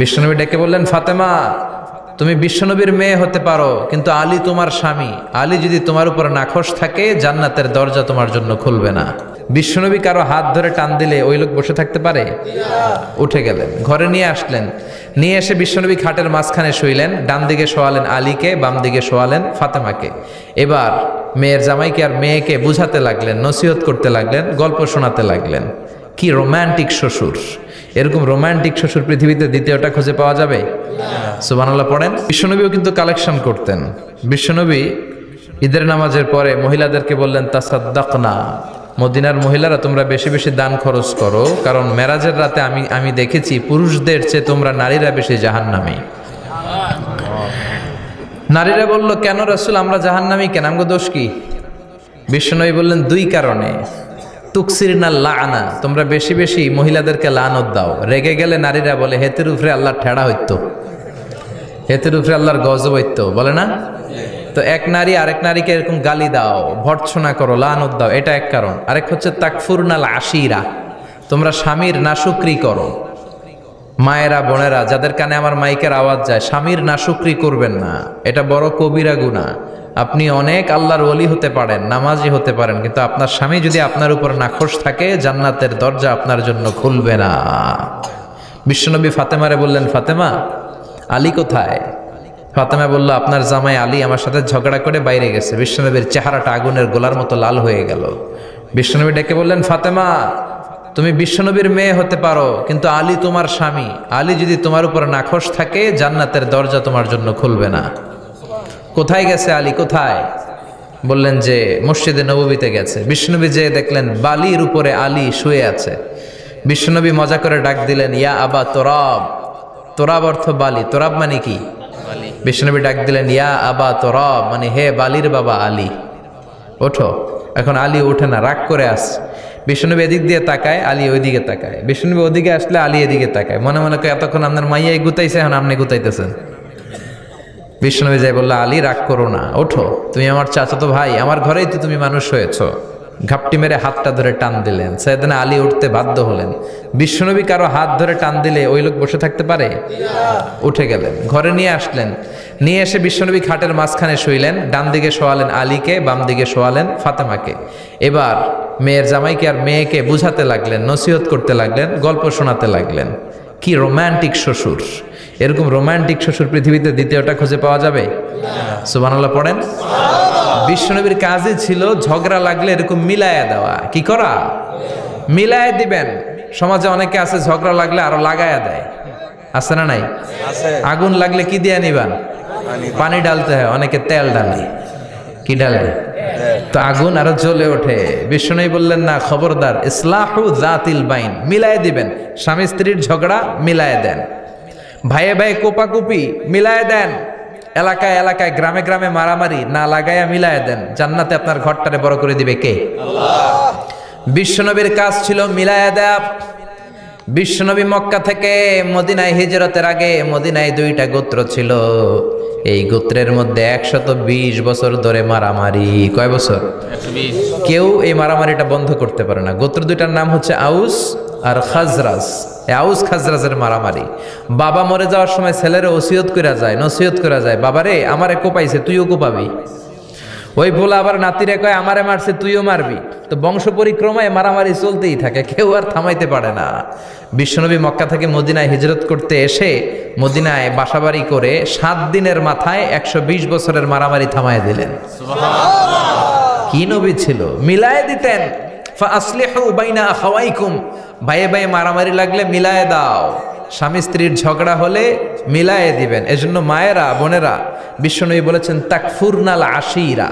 বিশ্বনবী ডেকে বললেন, ফাতেমা তুমি বিশ্বনবীর মেয়ে হতে পারো, কিন্তু আলী তোমার স্বামী। আলী যদি তোমার উপর নাখোশ থাকে, জান্নাতের দরজা তোমার জন্য খুলবে না। বিশ্বনবী কারো হাত ধরে টান দিলে ওই লোক বসে থাকতে পারে? উঠে গেলেন, ঘরে নিয়ে আসলেন। নিয়ে এসে বিশ্বনবী খাটের মাঝখানে শুইলেন। ডান দিকে শোয়ালেন আলীকে, বাম দিকে শোয়ালেন ফাতেমাকে। এবার মেয়ের জামাইকে আর মেয়েকে বুঝাতে লাগলেন, নসিহত করতে লাগলেন, গল্প শোনাতে লাগলেন। কি রোমান্টিক শ্বশুর! এরকম রোমান্টিক শ্বশুর পৃথিবীতে দ্বিতীয়টা খুঁজে পাওয়া যাবে? সুবহানাল্লাহ পড়েন। বিশ্বনবীও কিন্তু কালেকশন করতেন। বিশ্বনবী ঈদের নামাজের পরে মহিলাদেরকে বললেন, তাসাদ্দাকনা, মদিনার মহিলারা তোমরা বেশি বেশি দান খরচ করো, কারণ মেরাজের রাতে আমি দেখেছি পুরুষদের চেয়ে তোমরা নারীরা বেশি জাহান্নামী। নারীরা বলল, কেন রাসূল আমরা জাহান্নামী কেন, আমগো দোষ কি? বিশ্বনবী বললেন, দুই কারণে। তুকসিরনা লাআনা, তোমরা বেশি বেশি মহিলাদেরকে লানত দাও। রেগে গেলে নারীরা বলে হেতের উপরে আল্লাহর ঠেড়া হইতো, হেতের উপরে আল্লাহর গজব হইতো, বলে না? তো এক নারী আরেক নারীকে এরকম গালি দাও, ভর্ৎসনা করো, লানত দাও, এটা এক কারণ। আরেক হচ্ছে তাকফুরনাল আশিরা, তোমরা স্বামীর নাশুকরি করো। মায়েরা বোনেরা যাদের কানে আমার মাইকের আওয়াজ যায়, স্বামীর নাশুকরি করবেন না, এটা বড় কবিরা গুনাহ। আপনি অনেক আল্লাহর ওলি হতে পারেন, নামাজি হতে পারেন, কিন্তু আপনার স্বামী যদি আপনার উপর নাখোশ থাকে, জান্নাতের দরজা আপনার জন্য খুলবে না। বিশ্বনবী ফাতেমারে বললেন, ফাতেমা আলী কোথায়? ফাতেমা বলল, আপনার জামাই আলী আমার সাথে ঝগড়া করে বাইরে গেছে। বিশ্বনবীর চেহারাটা আগুনের গোলার মতো লাল হয়ে গেল। বিশ্বনবী ডেকে বললেন, ফাতেমা তুমি বিশ্বনবীর মেয়ে হতে পারো, কিন্তু আলী তোমার স্বামী। আলী যদি তোমার উপর নাখোশ থাকে, জান্নাতের দরজা তোমার জন্য খুলবে না। কোথায় গেছে আলী, কোথায়? বললেন যে মসজিদে নববীতে গেছে। বিশ্বনবী যে দেখলেন বালির উপরে আলী শুয়ে আছে। বিশ্বনবী মজা করে ডাক দিলেন, ইয়া আবা তোরাব। তোরাব অর্থ বালি, তোরাব মানে কি? বিশ্বনবী ডাক দিলেন, ইয়া আবা তোরাব, মানে হে বালির বাবা আলী, ওঠো। এখন আলী ওঠে না, রাগ করে আসছে। বিশ্বনবী এদিক দিয়ে তাকায়, আলী ওইদিকে তাকায়। বিশ্বনবী ওদিকে আসলে আলী এদিকে তাকায়। মনে মনে করে এতক্ষণ আপনার মাইয়াই গুতাইছে, এখন আপনি গুতাইতেছেন। বিশ্বনবী যাই বলল, আলী রাগ করো না, ওঠো, তুমি আমার চাচাতো ভাই, আমার ঘরেই তো তুমি মানুষ হয়েছ। ঘাপটি মেরে হাতটা ধরে টান দিলেন। সাইয়েদনা আলী উঠতে বাধ্য হলেন। বিশ্বনবী কারো হাত ধরে টান দিলে ওই লোক বসে থাকতে পারে? উঠে গেলেন, ঘরে নিয়ে আসলেন। নিয়ে এসে বিশ্বনবী খাটের মাঝখানে শুইলেন। ডান দিকে শোয়ালেন আলীকে, বাম দিকে শোয়ালেন ফাতেমাকে। এবার মেয়ের জামাইকে আর মেয়েকে বুঝাতে লাগলেন, নসিহত করতে লাগলেন, গল্প শোনাতে লাগলেন। কি রোমান্টিক শ্বশুর! এরকম রোমান্টিক শ্বশুর পৃথিবীতে দ্বিতীয়টা খুঁজে পাওয়া যাবে? সুবহানাল্লাহ পড়েন। বিশ্বনবীর কাজই ছিল ঝগড়া লাগলে এরকম মিলায়া দেওয়া। কি করা? মিলায়া দিবেন। সমাজে অনেকে আছে ঝগড়া লাগলে আরো লাগায়া দেয়, আছে না নাই? আগুন লাগলে কি দিয়ে নিবান? পানি ডালতে হয়, অনেকে তেল ডালে। কি ডালে? তো আগুন আরো জ্বলে ওঠে। বিশ্বনবী বললেন, না, খবরদার, ইসলাহু যাতিল বাইন, মিলায়া দিবেন। স্বামী স্ত্রীর ঝগড়া মিলায়া দেন, ভাইয়ে ভাই কোপাকুপি মিলায়া দেন, এলাকায় এলাকায় গ্রামে গ্রামে মারামারি না লাগাইয়া মিলায়া দেন। জান্নাতে আপনার ঘরটারে বড় করে দিবে কে? আল্লাহ। বিশ্বনবীর কাজ ছিল মিলায়া দেয়া। বিশ্বনবী মক্কা থেকে মদিনায় হিজরতের আগে মদিনায় দুইটা গোত্র ছিল। এই গোত্রের মধ্যে 120 বছর ধরে মারামারি। কয় বছর? 120। কেউ এই মারামারিটা বন্ধ করতে পারে না। গোত্র দুইটার নাম হচ্ছে আউস আর খাজরাজ। আউস খাজরাজের মারামারি। বাবা মরে যাওয়ার সময় ছেলেরা ওসিয়ত করা যায়, নসিহত করা যায়, বাবারে আমারে কোপাইছে, তুইও কোপাবি। ওই বলে আবার নাতিরে কয়, আমারে মারছে, তুইও মারবি। তো বংশ পরিক্রমায় মারামারি চলতেই থাকে, কেউ আর থামাইতে পারে না। বিশ্বনবী মক্কা থেকে মদিনায় হিজরত করতে এসে মদিনায় বাসাবাড়ি করে 7 দিনের মাথায় 120 বছরের মারামারি থামায় দিলেন। সুবহানাল্লাহ। কি নবী ছিল! মিলায় দিতেন। ফাসলিহু বাইনা আখাওয়াইকুম, ভাইয়ে ভাইয়ে মারামারি লাগলে মিলায়ে দাও। স্বামী স্ত্রীর ঝগড়া হলে মিলায়ে দিবেন। এজন্য মায়েরা বোনেরা, বিশ্বনবী বলেছেন তাকফুরনাল আশিরা,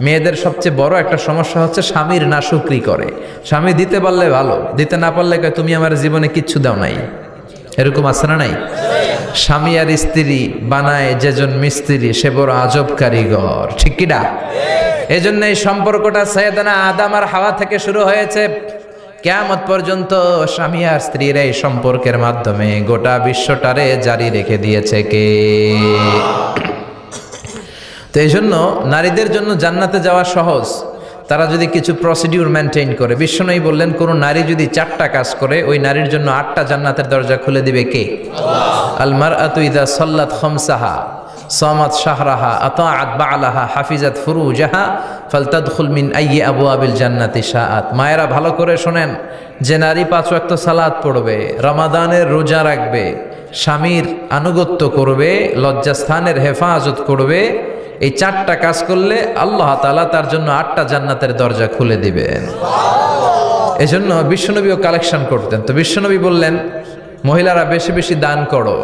মেয়েদের সবচেয়ে বড় একটা সমস্যা হচ্ছে স্বামীর নাশুকরি করে। স্বামী দিতে পারলে ভালো, দিতে না পারলে কয় তুমি আমার জীবনে কিচ্ছু দাও নাই। এরকম আছে না নাই? স্বামী আর স্ত্রী বানায় যেজন মিস্ত্রি, সে বড় আজব কারিগর। ঠিক কিনা? এজন্য এই সম্পর্কটা সাইয়েদনা আদম আর হাওয়া থেকে শুরু হয়েছে। কিয়ামত পর্যন্ত স্বামী আর স্ত্রীর এই সম্পর্কের মাধ্যমে গোটা বিশ্বটারে জারি রেখে দিয়েছে কে? তো এই জন্য নারীদের জন্য জান্নাতে যাওয়া সহজ। তারা যদি কিছু প্রসিডিউর মেনটেন করে, বিশ্বনবী বললেন কোন নারী যদি 4টা কাজ করে ওই নারীর জন্য 8টা জান্নাতের দরজা খুলে দিবে কে? আল্লাহ। আল মারআতু ইযা সাল্লাত খামসাহা সামাত শাহরাহা আতাআত বা'লাহা হাফিজাত ফুরুজাহা ফালতাদখুল মিন আইয়ি আবওয়াবিল জান্নাতি শাআত। মায়েরা ভালো করে শোনেন, যে নারী 5 ওয়াক্ত সালাত পড়বে, রমাদানের রোজা রাখবে, স্বামীর আনুগত্য করবে, লজ্জাস্থানের হেফাজত করবে, এই 4টা কাজ করলে আল্লাহ তাআলা তার জন্য 8টা জান্নাতের দরজা খুলে দিবেন। এজন্য বিশ্বনবীও কালেকশন করতেন। তো বিশ্বনবী বললেন মহিলারা বেশি বেশি দান করো।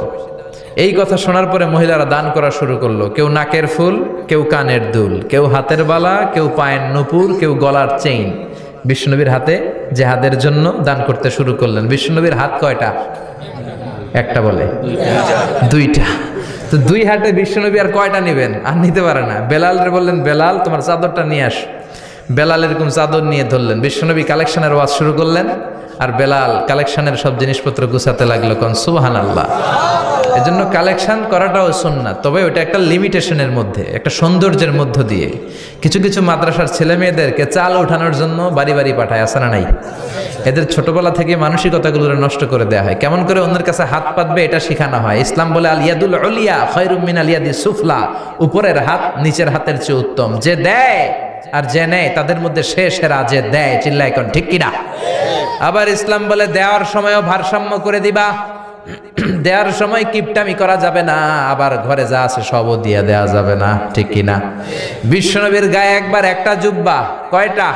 এই কথা শোনার পরে মহিলারা দান করা শুরু করলো। কেউ নাকের ফুল, কেউ কানের দুল, কেউ হাতের বালা, কেউ পায়ের নুপুর, কেউ গলার চেইন বিশ্বনবীর হাতে জেহাদের জন্য দান করতে শুরু করলেন। বিশ্বনবীর হাত কয়টা? একটা বলে দুইটা। তো 2 হাতে বিশ্বনবী আর কয়টা নেবেন? আর নিতে পারে না। বেলালের বললেন বেলাল তোমার চাদরটা নিয়ে আস। বেলাল এরকম চাদর নিয়ে ধরলেন। বিশ্বনবী কালেকশনের ওয়াজ শুরু করলেন আর বেলাল কালেকশনের সব জিনিসপত্র গুছাতে লাগলো। কোন সুবহানাল্লাহ। এজন্য কালেকশন করাটাও সুন্নাত, তবে ওটা একটা লিমিটেশনের মধ্যে, একটা সৌন্দর্যের মধ্য দিয়ে। কিছু কিছু মাদ্রাসার ছেলে মেয়েদেরকে চাল ওঠানোর জন্য বাড়ি বাড়ি পাঠায়, আসে না নাই? এদের ছোটবেলা থেকে মানসিকতাগুলো নষ্ট করে দেওয়া হয়। কেমন করে অন্যের কাছে হাত পাতবে এটা শেখানো হয়। ইসলাম বলে আল ইয়াদুল উলিয়া খায়রুম মিনাল ইয়াদিস সুফলা, উপরের হাত নিচের হাতের চেয়ে উত্তম। যে দেয় আর যে নেয় তাদের মধ্যে সেরা যে দেয়। চিল্লায় কোন ঠিক কিনা? আবার ইসলাম বলে দেওয়ার সময়ও ভারসাম্য করে দিবা। দেওয়ার সময় কিপটামি করা যাবে না, আবার ঘরে যা আছে সবও দিয়ে দেওয়া যাবে না, ঠিক কিনা? বিশ্বনবীর গায়ে একবার একটা জুব্বা, কয়টা?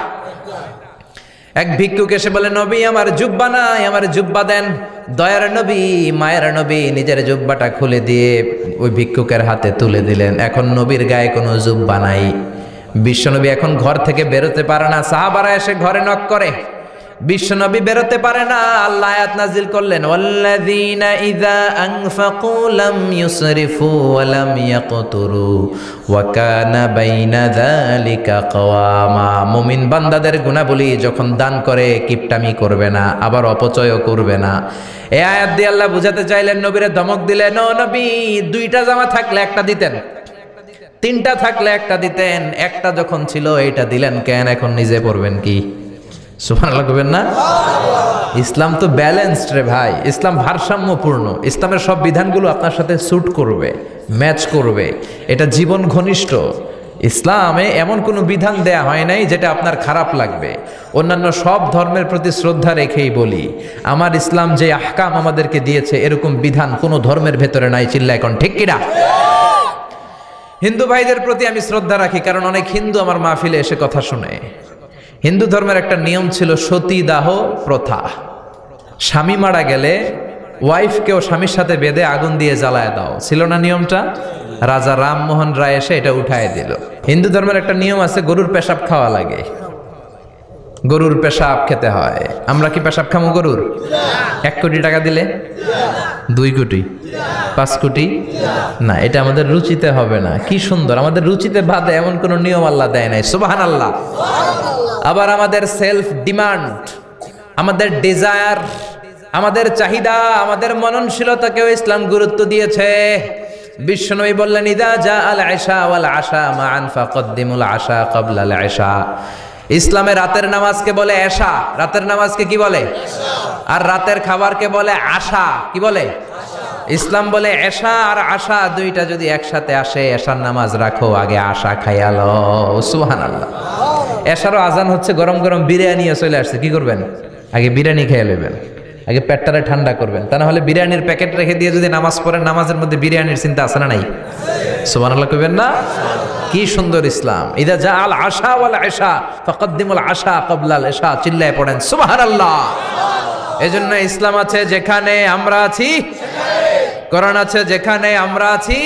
এক ভিক্ষুক এসে বলে নবী আমার জুব্বা নাই, আমার জুব্বা দেন। দয়ার নবী মায়ের নবী নিজের জুব্বাটা খুলে দিয়ে ওই ভিক্ষুকের হাতে তুলে দিলেন। এখন নবীর গায়ে কোনো জুব্বা নাই। বিশ্বনবী এখন ঘর থেকে বেরোতে পারে না। সাহাবারা এসে ঘরে নক করে, বিশ্বনবী বেরোতে পারে না। আল্লাহ আয়াত নাজিল করলেন ওয়াল্লাযীনা ইযা আনফাকু লাম ইউসরিফু ওয়া লাম ইয়াকতুরু ওয়া কানা বাইনা যালিকা কওয়ামা। মুমিন বান্দাদের গুণাবলী যখন দান করে কিপটামি করবে না, আবার অপচয়ও করবে না। এই আয়াত দিয়ে আল্লাহ বুঝাতে চাইলেন, নবীরে ধমক দিলেন, ও নবী 2টা জামা থাকলে একটা দিতেন, 3টা থাকলে একটা দিতেন, একটা যখন ছিল এইটা দিলেন কেন? এখন নিজে পড়বেন কি? সুবহানাল্লাহ কইবেন না? ইসলাম তো ব্যালেন্সড রে ভাই, ইসলাম ভারসাম্যপূর্ণ। ইসলামের সব বিধানগুলো আপনার সাথে স্যুট করবে, ম্যাচ করবে, এটা জীবন ঘনিষ্ঠ। ইসলামে এমন কোনো বিধান দেয়া হয় নাই যেটা আপনার খারাপ লাগবে। অন্যান্য সব ধর্মের প্রতি শ্রদ্ধা রেখেই বলি, আমার ইসলাম যে আহকাম আমাদেরকে দিয়েছে এরকম বিধান কোনো ধর্মের ভেতরে নাই। চিল্লা এখন ঠিক কিনা? হিন্দু ভাইদের প্রতি আমি শ্রদ্ধা রাখি, কারণ অনেক হিন্দু আমার মাহফিলে এসে কথা শুনে। হিন্দু ধর্মের একটা নিয়ম ছিল সতীদাহ প্রথা। স্বামী মারা গেলে ওয়াইফকেও স্বামীর সাথে বেঁধে আগুন দিয়ে জ্বালায় দাও, ছিল না নিয়মটা? রাজা রামমোহন রায় এসে এটা উঠায় দিল। হিন্দু ধর্মের একটা নিয়ম আছে, গরুর পেশাব খাওয়া লাগে, গরুর পেশাব খেতে হয়। আমরা কি পেশাব খামো গরুর? 1 কোটি টাকা দিলে? 2 কোটি? 5 কোটি? না, এটা আমাদের রুচিতে হবে না। কি সুন্দর, আমাদের রুচিতে বাদে এমন কোন নিয়ম আল্লাহ দেয় নাই। সুবহানাল্লাহ। আবার আমাদের সেলফ ডিমান্ড, আমাদের ডিজায়ার, আমাদের চাহিদা, আমাদের মননশীলতাকেও ইসলাম গুরুত্ব দিয়েছে। বিশ্বনবী বললেন ইদা জা আল ইশা ওয়াল আশা মান ফাকদ্দিমুল আশা ক্বাবলা আল ইশা। ইসলামে রাতের নামাজকে বলে এশা, রাতের নামাজকে কি বলে? আর রাতের খাবারকে বলে আশা, কি বলে? ইসলাম বলে এশা আর আশা 2টা যদি একসাথে আসে, এশার নামাজ রাখো, আগে আশা খাইয়া লও। সুবহানাল্লাহ। এশারও আজান হচ্ছে, গরম গরম বিরিয়ানি চলে আসছে, কি করবেন? আগে বিরিয়ানি খেয়ে নেবেন, আগে পেটটারে ঠান্ডা করবেন। তা না হলে বিরিয়ানির প্যাকেট রেখে দিয়ে যদি নামাজ পড়েন, নামাজের মধ্যে বিরিয়ানির চিন্তা আছে না নাই? সুবহানাল্লাহ কইবেন না? কি সুন্দর ইসলাম। ইদা জা আল আশা ওয়াল ইশা ফাকদ্দিমুল আশা ক্বাবলা আল ইশা। চিল্লায় পড়েন সুবহানাল্লাহ। এজন্য ইসলাম আছে যেখানে আমরা আছি, কোরআন আছে যেখানে আমরা আছি।